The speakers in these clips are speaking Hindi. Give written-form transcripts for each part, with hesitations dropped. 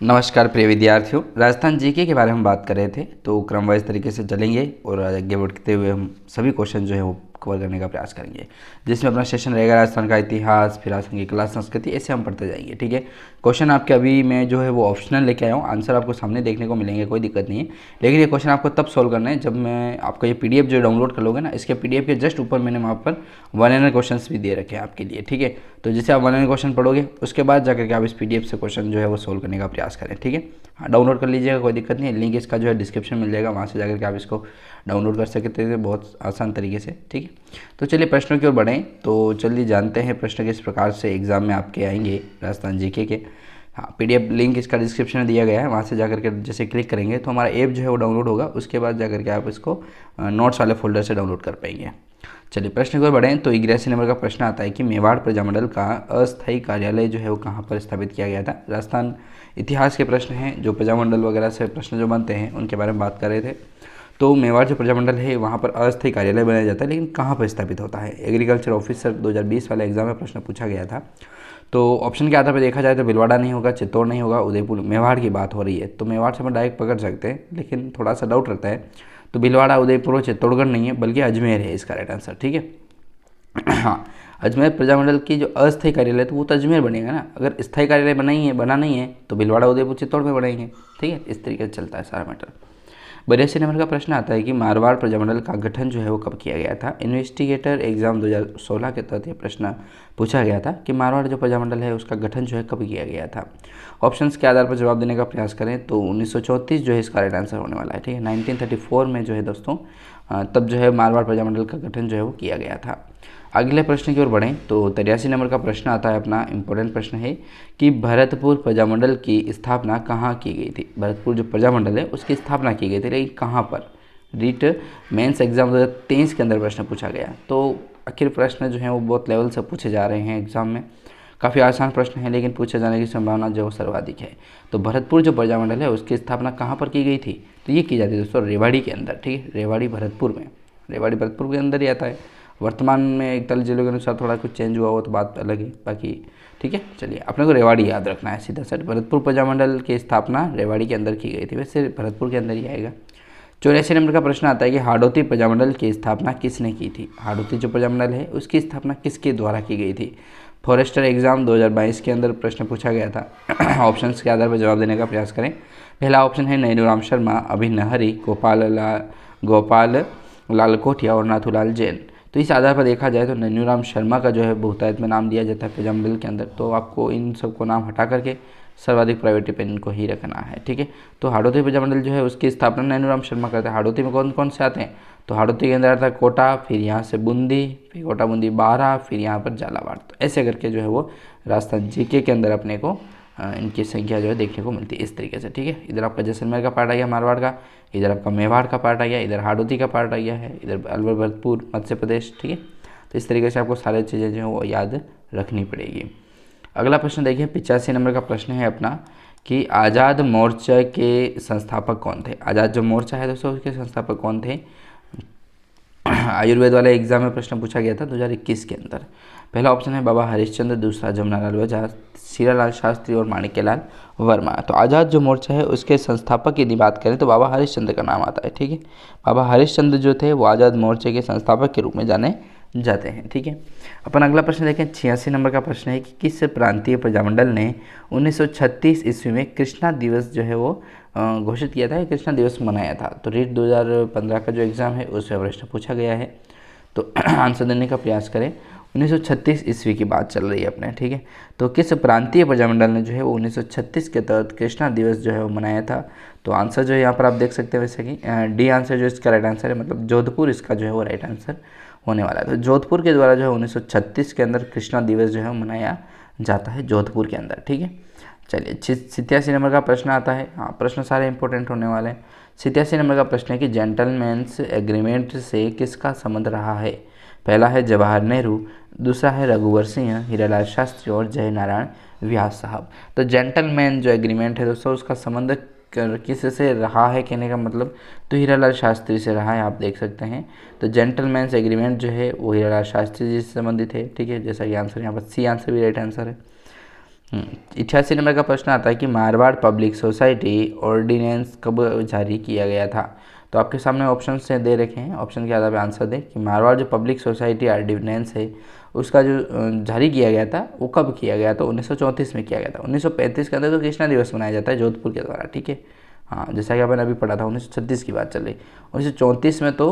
नमस्कार प्रिय विद्यार्थियों, राजस्थान जीके के बारे में बात कर रहे थे तो क्रम वाइज तरीके से चलेंगे और आगे बढ़ते हुए हम सभी क्वेश्चन जो है वो कवर करने का प्रयास करेंगे, जिसमें अपना सेशन रहेगा राजस्थान का इतिहास, फिर राजस्थान की कला संस्कृति, ऐसे हम पढ़ते जाएंगे। ठीक है, क्वेश्चन आपके अभी मैं जो है वो ऑप्शनल लेके आया हूँ, आंसर आपको सामने देखने को मिलेंगे, कोई दिक्कत नहीं है। लेकिन ये क्वेश्चन आपको तब सॉल्व करना है जब मैं आपका ये पीडीएफ जो डाउनलोड कर लोगे ना, इसके पीडीएफ के जस्ट ऊपर मैंने वहाँ पर 1 क्वेश्चन भी दे रखे हैं आपके लिए। ठीक है, तो जैसे आप 1 क्वेश्चन पढ़ोगे उसके बाद जाकर के आप इस पीडीएफ से क्वेश्चन जो है वो सोल्व करने का प्रयास करें। ठीक है, हाँ, डाउनलोड कर लीजिएगा, कोई दिक्कत नहीं है। लिंक इसका जो है डिस्क्रिप्शन मिल जाएगा, वहाँ से जाकर के आप इसको डाउनलोड कर सकते हैं बहुत आसान तरीके से। ठीक है, तो चलिए प्रश्नों की ओर बढ़ें। तो चलिए जानते हैं प्रश्न किस प्रकार से एग्जाम में आपके आएंगे राजस्थान जीके के। हाँ, पीडीएफ लिंक इसका डिस्क्रिप्शन में दिया गया है, वहाँ से जाकर के जैसे क्लिक करेंगे तो हमारा ऐप जो है वो डाउनलोड होगा, उसके बाद जाकर के आप इसको नोट्स वाले फोल्डर से डाउनलोड कर पाएंगे। चलिए प्रश्न की ओर बढ़ें तो 81 नंबर का प्रश्न आता है कि मेवाड़ प्रजामंडल का अस्थायी कार्यालय जो है वो कहाँ पर स्थापित किया गया था। राजस्थान इतिहास के प्रश्न हैं, जो प्रजामंडल वगैरह से प्रश्न जो बनते हैं उनके बारे में बात कर रहे थे। तो मेवाड़ जो प्रजामंडल है वहाँ पर अस्थायी कार्यालय बनाया जाता है, लेकिन कहाँ पर स्थापित होता है। एग्रीकल्चर ऑफिसर 2020 वाले एग्जाम में प्रश्न पूछा गया था। तो ऑप्शन के आधार पर देखा जाए तो भीलवाड़ा नहीं होगा, चित्तौड़ नहीं होगा, उदयपुर, मेवाड़ की बात हो रही है। तो मेवाड़ से हम डायरेक्ट पकड़ सकते हैं, लेकिन थोड़ा सा डाउट रहता है। तो भीलवाड़ा, उदयपुर और चित्तौड़गढ़ नहीं है, बल्कि अजमेर है इसका राइट आंसर। ठीक है, हाँ, अजमेर प्रजामंडल की जो अस्थायी कार्यालय तो वो तो अजमेर बनेगा ना। अगर स्थायी कार्यालय बना नहीं है तो भीलवाड़ा, उदयपुर, चित्तौड़ में बनाएंगे। ठीक है, इस तरीके से चलता है सारा मैटर। 82 नंबर का प्रश्न आता है कि मारवाड़ प्रजामंडल का गठन जो है वो कब किया गया था। इन्वेस्टिगेटर एग्जाम 2016 के तहत ये प्रश्न पूछा गया था कि मारवाड़ जो प्रजामंडल है उसका गठन जो है कब किया गया था। ऑप्शंस के आधार पर जवाब देने का प्रयास करें तो 1934 जो है इसका राइट आंसर होने वाला है। ठीक है, 1934 में जो है दोस्तों तब जो है मारवाड़ प्रजामंडल का गठन जो है वो किया गया था। अगले प्रश्न की ओर बढ़ें तो 83 नंबर का प्रश्न आता है, अपना इंपॉर्टेंट प्रश्न है कि भरतपुर प्रजामंडल की स्थापना कहाँ की गई थी। भरतपुर जो प्रजामंडल है उसकी स्थापना की गई थी, लेकिन कहाँ पर। रीट मेंस एग्जाम 2023 के अंदर प्रश्न पूछा गया। तो आखिर प्रश्न जो है वो बहुत लेवल से पूछे जा रहे हैं एग्जाम में, काफ़ी आसान प्रश्न है, लेकिन पूछे जाने की संभावना जो सर्वाधिक है। तो भरतपुर जो प्रजामंडल है उसकी स्थापना कहाँ पर की गई थी, तो ये की जाती है दोस्तों रेवाड़ी के अंदर। ठीक है, रेवाड़ी भरतपुर में, रेवाड़ी भरतपुर के अंदर ही आता है। वर्तमान में 41 जिलों के अनुसार थोड़ा कुछ चेंज हुआ हो तो बात अलग है, बाकी ठीक है। चलिए अपने को रेवाड़ी याद रखना है सीधा सेट। भरतपुर प्रजामंडल की स्थापना रेवाड़ी के अंदर की गई थी, वैसे भरतपुर के अंदर ही आएगा। 84 नंबर का प्रश्न आता है कि हाड़ौती प्रजामंडल की स्थापना किसने की थी। हाड़ौती जो प्रजामंडल है उसकी स्थापना किसके द्वारा की गई थी। फॉरेस्टर एग्जाम 2022 के अंदर प्रश्न पूछा गया था। ऑप्शंस के आधार पर जवाब देने का प्रयास करें। पहला ऑप्शन है नैनूराम शर्मा, अभिनहरी, गोपाल लाल कोठिया और नाथूलाल जैन। तो इस आधार पर देखा जाए तो नैनूराम शर्मा का जो है बहुतायत में नाम दिया जाता है प्रजामंडल के अंदर, तो आपको इन सबको नाम हटा करके सर्वाधिक प्रायोरिटी पे इनको ही रखना है। ठीक है, तो हाड़ौती प्रजामंडल जो है उसकी स्थापना नैनूराम शर्मा करते हैं। हाड़ौती में कौन कौन से आते हैं, तो हाड़ौती के अंदर आता है कोटा, फिर यहाँ से बूंदी, फिर कोटा बूंदी बारा, फिर यहाँ पर झालावाड़। तो ऐसे करके जो है वो राजस्थान जीके के अंदर अपने को इनकी संख्या जो है देखने को मिलती है इस तरीके से। ठीक है, इधर आपका जैसलमेर का पार्ट आ गया मारवाड़ का, इधर आपका मेवाड़ का पार्ट आ गया, इधर हाड़ौती का पार्ट आ गया है, इधर अलवर भरतपुर मध्य प्रदेश। ठीक है, तो इस तरीके से आपको सारी चीज़ें जो है वो याद रखनी पड़ेगी। अगला प्रश्न देखिए, 85 नंबर का प्रश्न है अपना कि आज़ाद मोर्चा के संस्थापक कौन थे। आज़ाद जो मोर्चा है दोस्तों उसके संस्थापक कौन थे। आयुर्वेद वाले एग्जाम में प्रश्न पूछा गया था 2021 के अंदर। पहला ऑप्शन है बाबा हरिश्चंद्र, दूसरा जमुनालाल बजाज, शीरालाल शास्त्री और माणिक्यलाल वर्मा। तो आज़ाद जो मोर्चा है उसके संस्थापक यदि बात करें तो बाबा हरिश्चंद्र का नाम आता है। ठीक है, बाबा हरिश्चंद्र जो थे वो आज़ाद मोर्चे के संस्थापक के रूप में जाने जाते हैं। ठीक है, अपन अगला प्रश्न देखें। 86 नंबर का प्रश्न है कि किस प्रांतीय प्रजामंडल ने 1936 ईस्वी में कृष्णा दिवस जो है वो घोषित किया था, कृष्णा दिवस मनाया था। तो रीट 2015 का जो एग्ज़ाम है उसमें प्रश्न पूछा गया है, तो आंसर देने का प्रयास करें। 1936 ईस्वी की बात चल रही है अपने। ठीक है, तो किस प्रांतीय प्रजामंडल ने जो है वो 1936 के तहत कृष्णा दिवस जो है वो मनाया था। तो आंसर जो है यहाँ पर आप देख सकते हैं वैसे कि डी आंसर जो इसका राइट आंसर है, मतलब जोधपुर इसका जो है वो राइट आंसर होने वाला है। तो जोधपुर के द्वारा जो है 1936 के अंदर कृष्णा दिवस जो है मनाया जाता है जोधपुर के अंदर। ठीक है, चलिए 87 नंबर का प्रश्न आता है। हाँ, प्रश्न सारे इंपॉर्टेंट होने वाले हैं। 87 नंबर का प्रश्न है कि जेंटलमैन्स एग्रीमेंट से किसका संबंध रहा है। पहला है जवाहर नेहरू, दूसरा है रघुवर सिंह, हीरालाल शास्त्री और जय नारायण व्यास साहब। तो जेंटलमैन जो एग्रीमेंट है दोस्तों उसका संबंध किससे रहा है, कहने का मतलब तो हीरालाल शास्त्री से रहा है, आप देख सकते हैं। तो जेंटलमैन्स एग्रीमेंट जो है वो हीरालाल शास्त्री जी से संबंधित है। ठीक है, जैसा कि आंसर यहाँ पर सी आंसर भी राइट आंसर है। 88 नंबर का प्रश्न आता है कि मारवाड़ पब्लिक सोसाइटी ऑर्डिनेंस कब जारी किया गया था। तो आपके सामने ऑप्शन से दे रखे हैं, ऑप्शन के आधार पर आंसर दें कि मारवाड़ जो पब्लिक सोसाइटी ऑर्डिनेंस है उसका जो जारी किया गया था वो कब किया गया, तो 1934 में किया गया था। 1935 के अंदर तो कृष्णा दिवस मनाया जाता है जोधपुर के द्वारा, ठीक है। हाँ, जैसा कि अपन अभी पढ़ा था 1936 की बात चल रही। 1934 में तो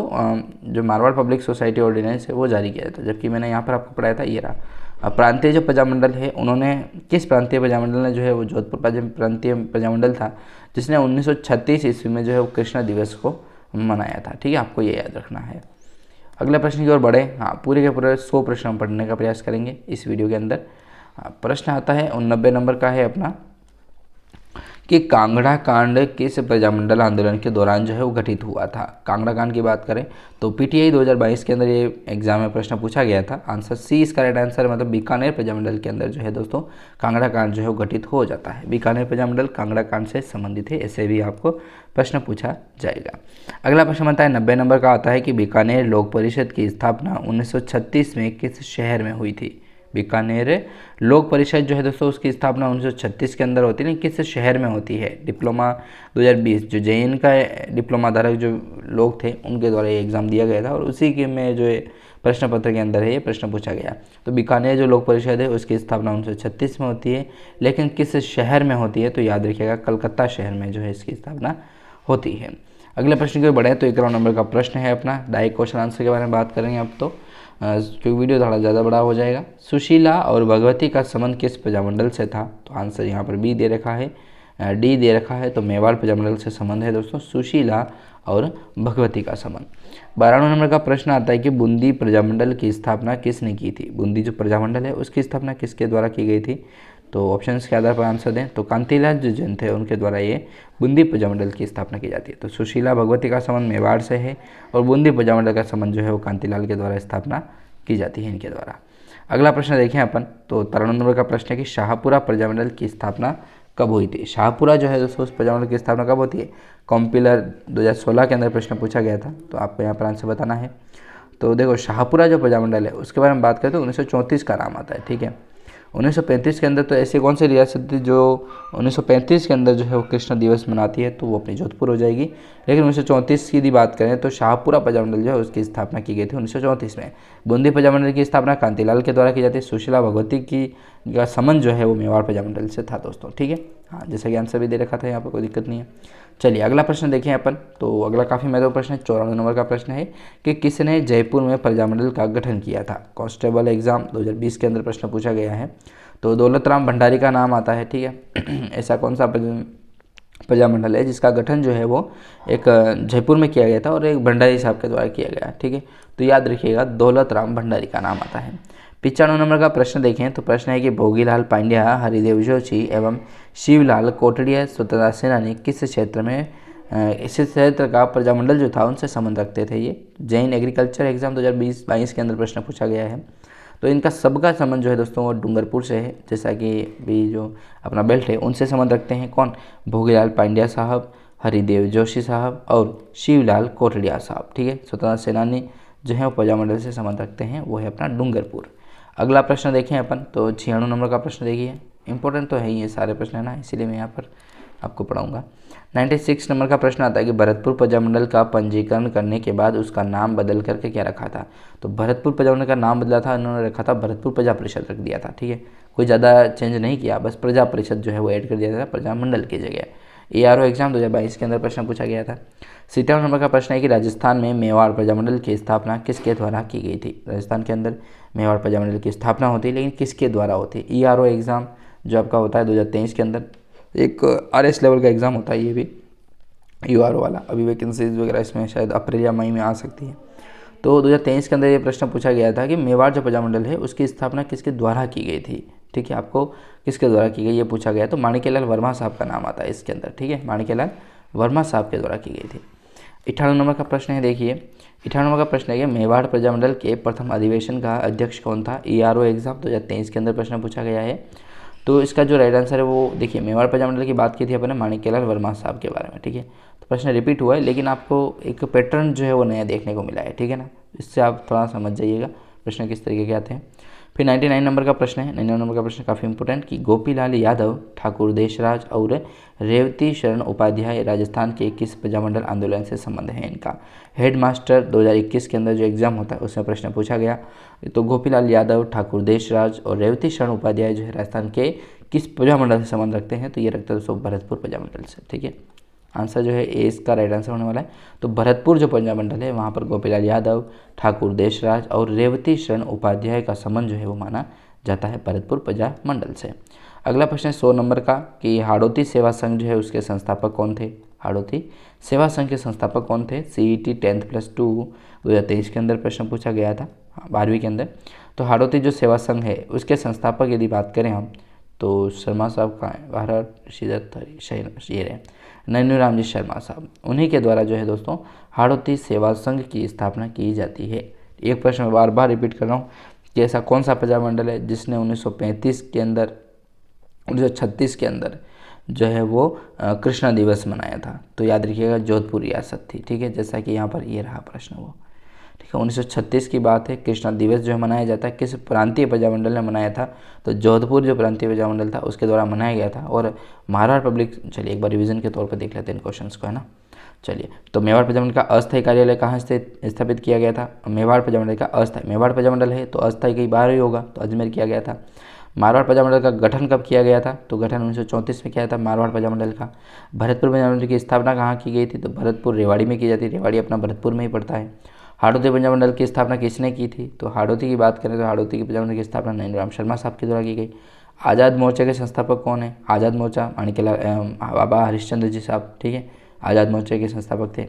जो मारवाड़ पब्लिक सोसाइटी ऑर्डिनेंस है वो जारी किया था, जबकि मैंने यहाँ पर आपको पढ़ाया था ये रहा। प्रांतीय जो प्रजामंडल है उन्होंने, किस प्रांतीय प्रजामंडल ने जो है वो जोधपुर प्रांतीय प्रजामंडल था जिसने 1936 ईस्वी में जो है वो कृष्णा दिवस को मनाया था, ठीक है। आपको ये याद रखना है। अगले प्रश्न की ओर बढ़े। हाँ, पूरे के पूरे 100 प्रश्न हम पढ़ने का प्रयास करेंगे इस वीडियो के अंदर। प्रश्न आता है 90 नंबर का है अपना कि कांगड़ा कांड किस प्रजामंडल आंदोलन के दौरान जो है वो घटित हुआ था। कांगड़ा कांड की बात करें तो पीटीआई 2022 के अंदर ये एग्जाम में प्रश्न पूछा गया था। आंसर सी इसका राइट आंसर, मतलब बीकानेर प्रजामंडल के अंदर जो है दोस्तों कांगड़ा कांड जो है वो घटित हो जाता है। बीकानेर प्रजामंडल कांगड़ा कांड से संबंधित है, ऐसे भी आपको प्रश्न पूछा जाएगा। अगला प्रश्न बनता है 90 नंबर का, आता है कि बीकानेर लोक परिषद की स्थापना 1936 में किस शहर में हुई थी। बीकानेर लोक परिषद जो है दोस्तों उसकी स्थापना 1936 के अंदर होती है, लेकिन किस शहर में होती है। डिप्लोमा 2020 जो जेएन का डिप्लोमा धारक जो लोग थे उनके द्वारा ये एग्ज़ाम दिया गया था और उसी के में जो प्रश्न पत्र के अंदर है ये प्रश्न पूछा गया। तो बीकानेर जो लोक परिषद है उसकी स्थापना 1936 में होती है, लेकिन किस शहर में होती है, तो याद रखिएगा कलकत्ता शहर में जो है इसकी स्थापना होती है। अगले प्रश्न की बढ़े तो 11 नंबर का प्रश्न है अपना, डायरेक्ट क्वेश्चन आंसर के बारे में बात करेंगे अब तो, क्योंकि वीडियो थोड़ा ज़्यादा बड़ा हो जाएगा। सुशीला और भगवती का संबंध किस प्रजामंडल से था, तो आंसर यहाँ पर बी दे रखा है, डी दे रखा है, तो मेवाड़ प्रजामंडल से संबंध है दोस्तों सुशीला और भगवती का संबंध। 12 नंबर का प्रश्न आता है कि बूंदी प्रजामंडल की स्थापना किसने की थी। बूंदी जो प्रजामंडल है उसकी स्थापना किसके द्वारा की गई थी, तो ऑप्शंस के आधार पर आंसर दें तो कांतिलाल जो जैन थे उनके द्वारा ये बूंदी प्रजामंडल की स्थापना की जाती है। तो सुशीला भगवती का संबंध मेवाड़ से है और बूंदी प्रजामंडल का संबंध जो है वो कांतिलाल के द्वारा स्थापना की जाती है इनके द्वारा। अगला प्रश्न देखें अपन तो 13 नंबर का प्रश्न है कि शाहपुरा प्रजामंडल की स्थापना कब हुई थी। शाहपुरा जो है दोस्तों उस प्रजामंडल की स्थापना कब होती है, कॉम्पिलर 2016 के अंदर प्रश्न पूछा गया था, तो आपको यहाँ पर आंसर बताना है। तो देखो शाहपुरा जो प्रजामंडल है उसके बारे में बात करें तो 1934 का नाम आता है, ठीक है। 1935 के अंदर तो ऐसी कौन सी रियासत थी जो 1935 के अंदर जो है वो कृष्ण दिवस मनाती है, तो वो अपनी जोधपुर हो जाएगी। लेकिन 1934 की यदि बात करें तो शाहपुरा प्रजामंडल जो है उसकी स्थापना की गई थी 1934 में। बूंदी प्रजामंडल की स्थापना कांतिलाल के द्वारा की जाती है। सुशीला भगवती की का संबंध जो है वो मेवाड़ प्रजामंडल से था दोस्तों, ठीक है। हाँ, जैसा कि आंसर भी दे रखा था यहाँ पर, कोई दिक्कत नहीं है। चलिए अगला प्रश्न देखें अपन, तो अगला काफ़ी महत्वपूर्ण प्रश्न है। 94 नंबर का प्रश्न है कि किसने जयपुर में प्रजामंडल का गठन किया था। कांस्टेबल एग्जाम 2020 के अंदर प्रश्न पूछा गया है, तो दौलत राम भंडारी का नाम आता है, ठीक है। ऐसा कौन सा प्रजामंडल है जिसका गठन जो है वो एक जयपुर में किया गया था और एक भंडारी साहब के द्वारा किया गया, ठीक है। तो याद रखिएगा दौलत राम भंडारी का नाम आता है। 95 नंबर का प्रश्न देखें तो प्रश्न है कि भोगीलाल पांड्या, हरिदेव जोशी एवं शिवलाल कोटड़िया स्वतंत्रता सेनानी किस क्षेत्र में इस क्षेत्र का प्रजामंडल जो था उनसे संबंध रखते थे। ये जैन एग्रीकल्चर एग्जाम 2020-22 के अंदर प्रश्न पूछा गया है। तो इनका सबका संबंध जो है दोस्तों वो डूंगरपुर से है, जैसा कि भी जो अपना बेल्ट है उनसे संबंध रखते हैं। कौन, भोगीलाल पांड्या साहब, हरिदेव जोशी साहब और शिवलाल कोटड़िया साहब, ठीक है। स्वतंत्रता सेनानी जो है वो प्रजामंडल से संबंध रखते हैं, वो है अपना डूंगरपुर। अगला प्रश्न देखें अपन तो 96 नंबर का प्रश्न देखिए, इंपॉर्टेंट तो है ही ये सारे प्रश्न है ना, इसीलिए मैं यहाँ पर आपको पढ़ाऊंगा। 96 नंबर का प्रश्न आता है कि भरतपुर प्रजामंडल का पंजीकरण करने के बाद उसका नाम बदल करके क्या रखा था। तो भरतपुर प्रजामंडल का नाम बदला था, इन्होंने रखा था भरतपुर प्रजा परिषद रख दिया था, ठीक है। कोई ज़्यादा चेंज नहीं किया, बस प्रजा परिषद जो है वो ऐड कर दिया था प्रजामंडल की जगह। ARO एग्जाम 2022 के अंदर प्रश्न पूछा गया था। 57 नंबर का प्रश्न है कि राजस्थान में मेवाड़ प्रजामंडल की स्थापना किसके द्वारा की गई थी। राजस्थान के अंदर मेवाड़ प्रजामंडल की स्थापना होती है, लेकिन किसके द्वारा होती है। ARO एग्ज़ाम जो आपका होता है 2023 के अंदर, एक RS लेवल का एग्ज़ाम होता है ये भी, URO वाला। अभी वैकेंसीज वगैरह इसमें शायद अप्रैल या मई में आ सकती है। तो 2023 के अंदर ये प्रश्न पूछा गया था कि मेवाड़ जो प्रजामंडल है उसकी स्थापना किसके द्वारा की गई थी, ठीक है। आपको किसके द्वारा की गई ये पूछा गया, तो माणिक्यलाल वर्मा साहब का नाम आता है इसके अंदर, ठीक है। माणिक्यलाल वर्मा साहब के द्वारा की गई थी। 98 नंबर का प्रश्न है, देखिए 98 नंबर का प्रश्न है कि मेवाड़ प्रजामंडल के प्रथम अधिवेशन का अध्यक्ष कौन था। ARO एग्जाम 2023 के अंदर प्रश्न पूछा गया है। तो इसका जो राइट आंसर है वो देखिए, मेवाड़ प्रजामंडल की बात की थी अपने माणिक्यलाल वर्मा साहब के बारे में, ठीक है। तो प्रश्न रिपीट हुआ है, लेकिन आपको एक पैटर्न जो है वो नया देखने को मिला है, ठीक है ना। इससे आप थोड़ा समझ जाइएगा प्रश्न किस तरीके के आते हैं। फिर 99 नंबर का प्रश्न है। 99 नंबर का प्रश्न काफ़ी इंपॉर्टेंट कि गोपीलाल यादव, ठाकुर देशराज और रेवती शरण उपाध्याय राजस्थान के किस प्रजामंडल आंदोलन से संबंध है इनका। हेडमास्टर 2021 के अंदर जो एग्जाम होता है उसमें प्रश्न पूछा गया। तो गोपीलाल यादव, ठाकुर देशराज और रेवती शरण उपाध्याय जो है राजस्थान के किस प्रजामंडल से संबंध रखते हैं, तो ये रखते हैं दोस्तों भरतपुर प्रजामंडल से। ठीक है, आंसर जो है ए इसका राइट आंसर होने वाला है। तो भरतपुर जो प्रजामंडल है वहाँ पर गोपीलाल यादव, ठाकुर देशराज और रेवती शरण उपाध्याय का संबंध जो है वो माना जाता है भरतपुर प्रजामंडल से। अगला प्रश्न है 100 नंबर का कि हाड़ौती सेवा संघ जो है उसके संस्थापक कौन थे। हाड़ौती सेवा संघ के संस्थापक कौन थे। CET 10+2 2023 के अंदर प्रश्न पूछा गया था, 12वीं के अंदर। तो हाड़ौती जो सेवा संघ है उसके संस्थापक यदि बात करें हम तो शर्मा साहब का है, भारत शेर है नैनूराम जी शर्मा साहब, उन्हीं के द्वारा जो है दोस्तों हाड़ौती सेवा संघ की स्थापना की जाती है। एक प्रश्न मैं बार बार रिपीट कर रहा हूँ कि ऐसा कौन सा प्रजामंडल है जिसने 1935 के अंदर 1936 के अंदर जो है वो कृष्णा दिवस मनाया था। तो याद रखिएगा जोधपुर रियासत थी। ठीक है, जैसा कि यहाँ पर ये रहा प्रश्न वो। ठीक है, 1936 की बात है। कृष्णा दिवस जो है मनाया जाता है, किस प्रांतीय प्रजामंडल ने मनाया था, तो जोधपुर जो प्रांतीय प्रजामंडल था उसके द्वारा मनाया गया था। और मारवाड़ पब्लिक, चलिए एक बार रिवीजन के तौर पर देख लेते हैं इन क्वेश्चंस को, है ना। चलिए, तो मेवाड़ प्रजामंडल का अस्थायी कार्यालय कहाँ स्थापित किया गया था। मेवाड़ प्रजामंडल का अस्थायी, मेवाड़ प्रजामंडल है तो अस्थायी कहीं बाहर ही होगा, तो अजमेर किया गया था। मारवाड़ प्रजामंडल का गठन कब किया गया था, तो गठन 1934 में किया था मारवाड़ प्रजामंडल का। भरतपुर प्रजामंडल की स्थापना कहाँ की गई थी, तो भरतपुर रेवाड़ी में की जाती है। रेवाड़ी अपना भरतपुर में ही पड़ता है। हाड़ौती प्रजामंडल की स्थापना किसने की थी, तो हाड़ौती की बात करें तो हाड़ौती की प्रजामंडल की स्थापना नैनूराम शर्मा साहब के द्वारा की गई। आज़ाद मोर्चा के संस्थापक कौन है, आज़ाद मोर्चा माणिक्यलाल बाबा हरिश्चंद्र जी साहब। ठीक है, आज़ाद मोर्चा के संस्थापक थे।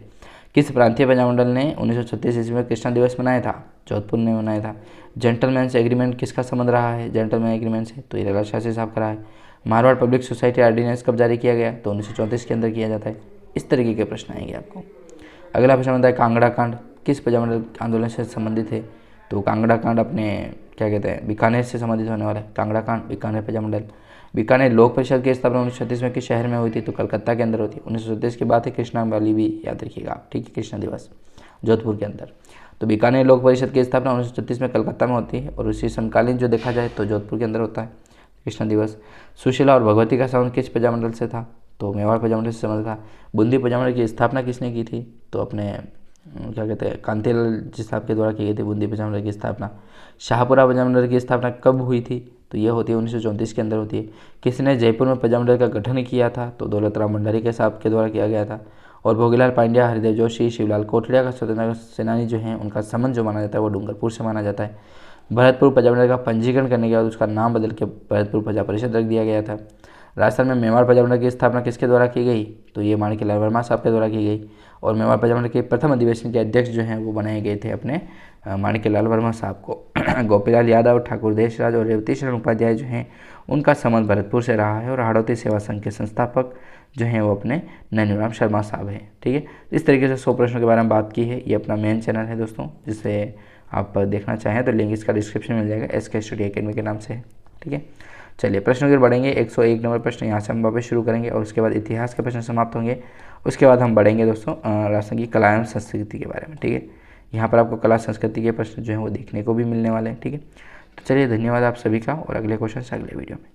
किस प्रांतीय प्रजामंडल ने 1936 ईस्वी में कृष्णा दिवस मनाया था, जोधपुर ने मनाया था। जेंटलमैन्स एग्रीमेंट किसका संबंध रहा है, जेंटलमैन एग्रीमेंट से, तो ये शास्त्री साहब का रहा है। मारवाड़ पब्लिक सोसाइटी ऑर्डिनेंस कब जारी किया गया, तो 1934 के अंदर किया जाता है। इस तरीके के प्रश्न आएंगे आपको। अगला प्रश्न बनता है कांगड़ा कांड किस प्रजामंडल आंदोलन से संबंधित है, तो कांगड़ा कांड अपने क्या कहते हैं बीकानेर से संबंधित होने वाला है। कांगड़ा कांड बीकानेर प्रजामंडल। बीकानेर लोक परिषद की स्थापना 1936 में किस शहर में हुई थी, तो कलकत्ता के अंदर होती है। 1937 की बात है, कृष्णा वाली भी याद रखिएगा आप। ठीक है, कृष्णा दिवस जोधपुर के अंदर। तो बीकानेर लोक परिषद की स्थापना 1936 में कलकत्ता में होती है और उसी समकालीन जो देखा जाए तो जोधपुर के अंदर होता है कृष्णा दिवस। सुशीला और भगवती का संबंध किस प्रजामंडल से था, तो मेवाड़ प्रजामंडल से संबंध था। बूंदी प्रजामंडल की स्थापना किसने की थी, तो अपने क्या कहते हैं कांतिलाल जी साहब के द्वारा की गई थी बूंदी प्रजामंडल की स्थापना। शाहपुरा प्रजामंडल की स्थापना कब हुई थी, तो यह होती है 1934 के अंदर होती है। किसने जयपुर में प्रजामंडल का गठन किया था, तो दौलत राम भंडारी के साहब के द्वारा किया गया था। और भोगीलाल पांड्या, हरिदेव जोशी, शिवलाल कोटलिया का स्वतंत्रता सेनानी जो हैं उनका संबंध जो माना जाता है वो डूंगरपुर से माना जाता है। भरतपुर प्रजामंडल का पंजीकरण करने के बाद उसका नाम बदल के भरतपुर प्रजा परिषद रख दिया गया था। राजस्थान में मेवाड़ प्रजामंडल की स्थापना किसके द्वारा की गई, तो ये माणिक्यलाल वर्मा साहब के द्वारा की गई। और मेवाड़ प्रजामंडल के प्रथम अधिवेशन के अध्यक्ष जो हैं वो बनाए गए थे अपने माणिक्यलाल वर्मा साहब को। गोपीलाल यादव, ठाकुर देशराज और रेवती शरण उपाध्याय जो हैं उनका संबंध भरतपुर से रहा है। और हाड़ौती सेवा संघ के संस्थापक जो हैं वो अपने नैनूराम शर्मा साहब हैं। ठीक है, इस तरीके से 100 प्रश्नों के बारे में बात की है। ये अपना मेन चैनल है दोस्तों, जिसे आप देखना चाहें तो लिंक इसका डिस्क्रिप्शन में मिल जाएगा, SK स्टडी अकेडमी के नाम से है। ठीक है, चलिए प्रश्नों की ओर बढ़ेंगे। 101 नंबर प्रश्न यहाँ से हम वापस शुरू करेंगे और उसके बाद इतिहास के प्रश्न समाप्त होंगे। उसके बाद हम बढ़ेंगे दोस्तों राजस्थान की कला एवं संस्कृति के बारे में। ठीक है, यहाँ पर आपको कला संस्कृति के प्रश्न जो हैं वो देखने को भी मिलने वाले हैं। ठीक है, तो चलिए धन्यवाद आप सभी का और अगले क्वेश्चन से अगले वीडियो में।